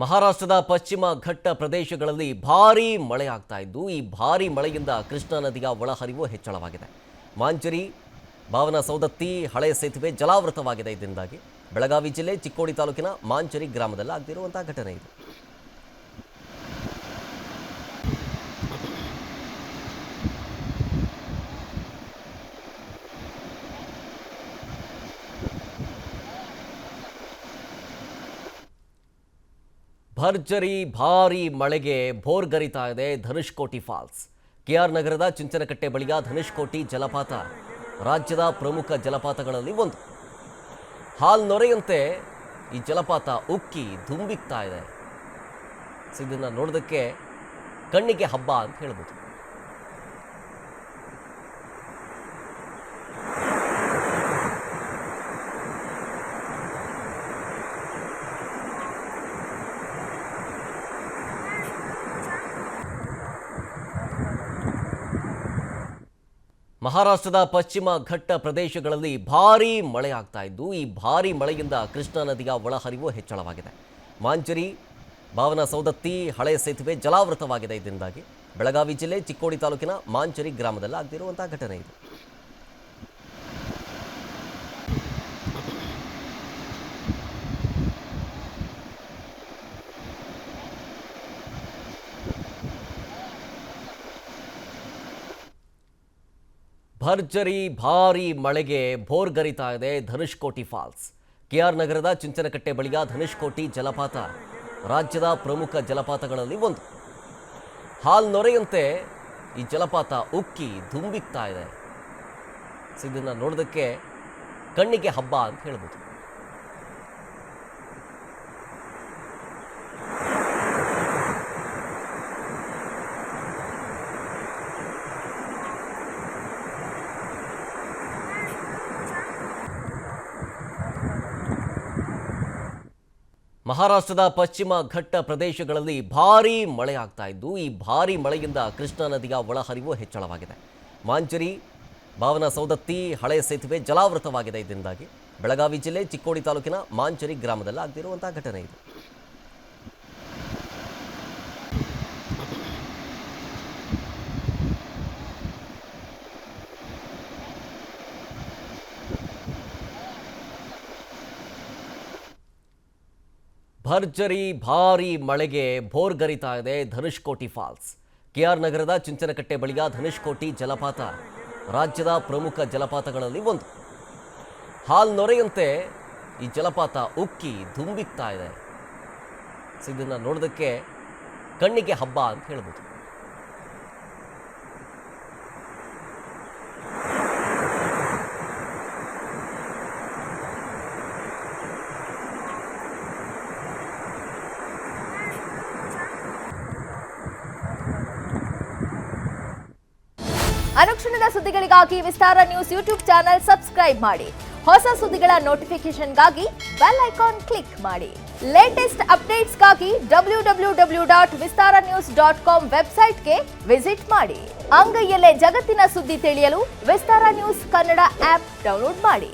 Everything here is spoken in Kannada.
ಮಹಾರಾಷ್ಟ್ರದ ಪಶ್ಚಿಮ ಘಟ್ಟ ಪ್ರದೇಶಗಳಲ್ಲಿ ಭಾರೀ ಮಳೆ ಆಗ್ತಾ ಇದ್ದು ಈ ಭಾರೀ ಮಳೆಯಿಂದ ಕೃಷ್ಣಾ ನದಿಯ ಒಳಹರಿವು ಹೆಚ್ಚಳವಾಗಿದೆ. ಮಾಂಜರಿ, ಭಾವನ ಸೌದತ್ತಿ, ಹಳೆ ಸೇತುವೆ ಜಲಾವೃತವಾಗಿದೆ. ಇದರಿಂದಾಗಿ ಬೆಳಗಾವಿ ಜಿಲ್ಲೆ ಚಿಕ್ಕೋಡಿ ತಾಲೂಕಿನ ಮಾಂಜರಿ ಗ್ರಾಮದಲ್ಲಿ ಆಗಿರುವಂತಹ ಘಟನೆ ಇದು. ಭರ್ಜರಿ ಭಾರೀ ಮಳೆಗೆ ಭೋರ್ಗರಿತಾ ಇದೆ ಧನುಷ್ಕೋಟಿ ಫಾಲ್ಸ್. ಕೆಆರ್ ನಗರದ ಚುಂಚನಕಟ್ಟೆ ಬಳಿಯ ಧನುಷ್ಕೋಟಿ ಜಲಪಾತ ರಾಜ್ಯದ ಪ್ರಮುಖ ಜಲಪಾತಗಳಲ್ಲಿ ಒಂದು. ಹಾಲ್ನೊರೆಯಂತೆ ಈ ಜಲಪಾತ ಉಕ್ಕಿ ಧುಂಬಿಕ್ತಾ ಇದೆ. ಇದನ್ನು ನೋಡೋದಕ್ಕೆ ಕಣ್ಣಿಗೆ ಹಬ್ಬ ಅಂತ ಹೇಳ್ಬೋದು. ಮಹಾರಾಷ್ಟ್ರದ ಪಶ್ಚಿಮ ಘಟ್ಟ ಪ್ರದೇಶಗಳಲ್ಲಿ ಭಾರೀ ಮಳೆ ಆಗ್ತಾ ಇದ್ದು ಈ ಭಾರೀ ಮಳೆಯಿಂದ ಕೃಷ್ಣಾ ನದಿಯ ಒಳಹರಿವು ಹೆಚ್ಚಳವಾಗಿದೆ. ಮಾಂಜರಿ, ಭಾವನ ಸೌದತ್ತಿ, ಹಳೆ ಸೇತುವೆ ಜಲಾವೃತವಾಗಿದೆ. ಇದರಿಂದಾಗಿ ಬೆಳಗಾವಿ ಜಿಲ್ಲೆ ಚಿಕ್ಕೋಡಿ ತಾಲೂಕಿನ ಮಾಂಜರಿ ಗ್ರಾಮದಲ್ಲಿ ಆಗಿರುವಂತಹ ಘಟನೆ ಇದು. ಭರ್ಜರಿ ಭಾರೀ ಮಳೆಗೆ ಭೋರ್ಗರಿತಾ ಇದೆ ಧನುಷ್ಕೋಟಿ ಫಾಲ್ಸ್. ಕೆಆರ್ ನಗರದ ಚುಂಚನಕಟ್ಟೆ ಬಳಿಯ ಧನುಷ್ಕೋಟಿ ಜಲಪಾತ ರಾಜ್ಯದ ಪ್ರಮುಖ ಜಲಪಾತಗಳಲ್ಲಿ ಒಂದು. ಹಾಲ್ನೊರೆಯಂತೆ ಈ ಜಲಪಾತ ಉಕ್ಕಿ ಧುಂಬಿಕ್ತಾ ಇದೆ. ಇದನ್ನು ನೋಡೋದಕ್ಕೆ ಕಣ್ಣಿಗೆ ಹಬ್ಬ ಅಂತ ಹೇಳ್ಬೋದು. ಮಹಾರಾಷ್ಟ್ರದ ಪಶ್ಚಿಮ ಘಟ್ಟ ಪ್ರದೇಶಗಳಲ್ಲಿ ಭಾರೀ ಮಳೆ ಆಗ್ತಾ ಇದ್ದು ಈ ಭಾರೀ ಮಳೆಯಿಂದ ಕೃಷ್ಣಾ ನದಿಯ ಒಳಹರಿವು ಹೆಚ್ಚಳವಾಗಿದೆ. ಮಾಂಜರಿ, ಭಾವನ ಸೌದತ್ತಿ, ಹಳೆ ಸೇತುವೆ ಜಲಾವೃತವಾಗಿದೆ. ಇದರಿಂದಾಗಿ ಬೆಳಗಾವಿ ಜಿಲ್ಲೆ ಚಿಕ್ಕೋಡಿ ತಾಲೂಕಿನ ಮಾಂಜರಿ ಗ್ರಾಮದಲ್ಲಿ ಆಗಿರುವಂತಹ ಘಟನೆ ಇದು. ಭರ್ಜರಿ ಭಾರೀ ಮಳೆಗೆ ಭೋರ್ಗರಿತಾ ಇದೆ ಧನುಷ್ಕೋಟಿ ಫಾಲ್ಸ್. ಕೆಆರ್ ನಗರದ ಚುಂಚನಕಟ್ಟೆ ಬಳಿಯ ಧನುಷ್ಕೋಟಿ ಜಲಪಾತ ರಾಜ್ಯದ ಪ್ರಮುಖ ಜಲಪಾತಗಳಲ್ಲಿ ಒಂದು. ಹಾಲ್ನೊರೆಯಂತೆ ಈ ಜಲಪಾತ ಉಕ್ಕಿ ಧುಂಬಿಕ್ತಾ ಇದೆ. ಇದನ್ನು ನೋಡೋದಕ್ಕೆ ಕಣ್ಣಿಗೆ ಹಬ್ಬ ಅಂತ ಹೇಳ್ಬೋದು. ಅನುಕ್ಷಣದ ಸುದ್ದಿಗಳಿಗಾಗಿ ವಿಸ್ತಾರ ನ್ಯೂಸ್ ಯೂಟ್ಯೂಬ್ ಚಾನೆಲ್ ಸಬ್ಸ್ಕ್ರೈಬ್ ಮಾಡಿ. ಹೊಸ ಸುದ್ದಿಗಳ ನೋಟಿಫಿಕೇಶನ್ಗಾಗಿ ಬೆಲ್ ಐಕಾನ್ ಕ್ಲಿಕ್ ಮಾಡಿ. ಲೇಟೆಸ್ಟ್ ಅಪ್ಡೇಟ್ಸ್ಗಾಗಿ www.vistaranews.com ವೆಬ್ಸೈಟ್ಗೆ ವಿಸಿಟ್ ಮಾಡಿ. ಅಂಗೈಯಲ್ಲೇ ಜಗತ್ತಿನ ಸುದ್ದಿ ತಿಳಿಯಲು ವಿಸ್ತಾರ ನ್ಯೂಸ್ ಕನ್ನಡ ಆಪ್ ಡೌನ್ಲೋಡ್ ಮಾಡಿ.